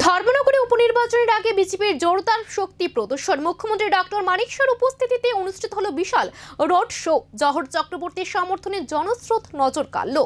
ধর্মনগরে উপনির্বাচনের আগে বিজেপির জোরদার শক্তি প্রদর্শন। মুখ্যমন্ত্রী ডক্টর মানিক শাহর উপস্থিতিতে অনুষ্ঠিত হলো বিশাল রোড শো। জহর চক্রবর্তীর সমর্থনে জনস্রোত নজর কাড়ল।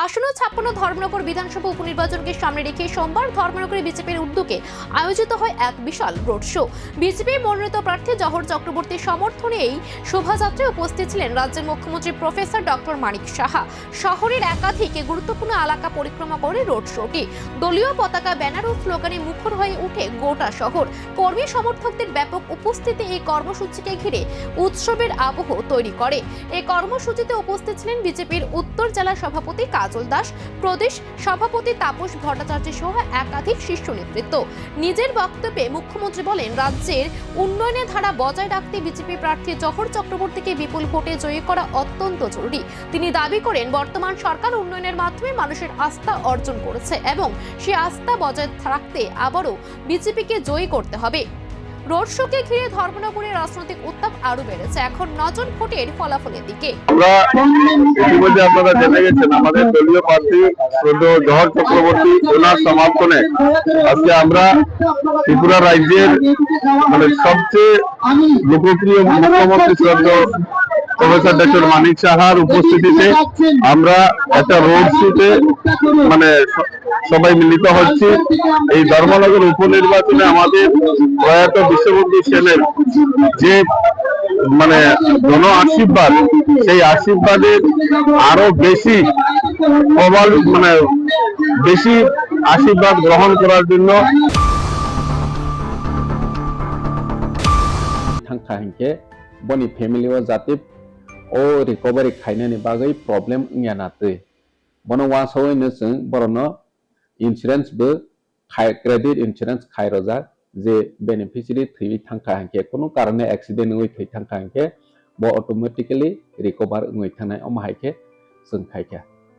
আসন্ন 56 ধর্মনগর বিধানসভা উপনির্বাচনকে সামনে রেখে সোমবার ধর্মনগরে বিজেপির উদ্যোগে আয়োজিত হয় এক বিশাল রোড শো। বিজেপির মনোনীত প্রার্থী জহর চক্রবর্তীর সমর্থনে এই শোভাযাত্রায় উপস্থিত ছিলেন রাজ্যের মুখ্যমন্ত্রী প্রফেসর ডক্টর মানিক সাহা। শহরের একাধিক গুরুত্বপূর্ণ এলাকা পরিক্রমা করে রোড শোটি। দলীয় পতাকা, ব্যানার ও স্লোগানে মুখর হয়ে উঠে গোটা শহর। কর্মী সমর্থকদের ব্যাপক উপস্থিতি এই কর্মসূচিকে ঘিরে উৎসবের আবহ তৈরি করে। এই কর্মসূচিতে উপস্থিত ছিলেন বিজেপির উত্তর জেলা সভাপতি কাজল দাস, প্রদেশ সভাপতি তাপস ভট্টাচার্য সহ একাধিক শীর্ষ নেতৃত্ব। নিজের বক্তব্যে মুখ্যমন্ত্রী বলেন, রাজ্যের উন্নয়নের ধারা বজায় রাখতে বিজেপি প্রার্থী জহর চক্রবর্তীকে বিপুল ভোটে জয়ী করা অত্যন্ত জরুরি। তিনি দাবি করেন, বর্তমান সরকার উন্নয়নের মাধ্যমে মানুষের আস্থা অর্জন করেছে এবং সেই আস্থা বজায় রাখতে আবারও বিজেপিকে জয়ী করতে হবে। রোড শোকে ঘিরে ধর্মনগরের রাজনৈতিক উত্তাপ আরো বেড়েছে। এখন নজন ভোটের ফলাফলের দিকে। ইতিমধ্যে আপনারা জেনে গেছেন, আমাদের দলীয় প্রার্থী জহর চক্রবর্তী ওনার সমর্থনে আজকে আমরা ত্রিপুরা রাজ্যের সবচেয়ে লোকপ্রিয় মুখ্যমন্ত্রী শ্রদ্ধেয় প্রফেসর ডক্টর মানিক সাহার উপস্থিতিতে আমরা একটা রোড শোতে সবাই মিলিত হচ্ছে। এই ধর্মনগর উপনির্বাচনে আমাদের প্রয়াত বিশ্ববন্ধু সেনের যে জন আশীর্বাদ, সেই আশীর্বাদের আরো বেশি বেশি আশীর্বাদ গ্রহণ করার জন্য बनी फैमिली जाते ओ रिकवरी खाइनानि बागै प्रॉब्लम यानाते बनो वासौनो जों बरनो इंश्योरेंस बो क्रेडिट इंश्योरेंस खायरजा जे बेनिफिशियरी थै थांखा हांके कोनो कारणे एक्सीडेंट होई थै थांखा हांके बो ऑटोमेटिकली रिकवर होई थानाय अमाहायके जों खायखा।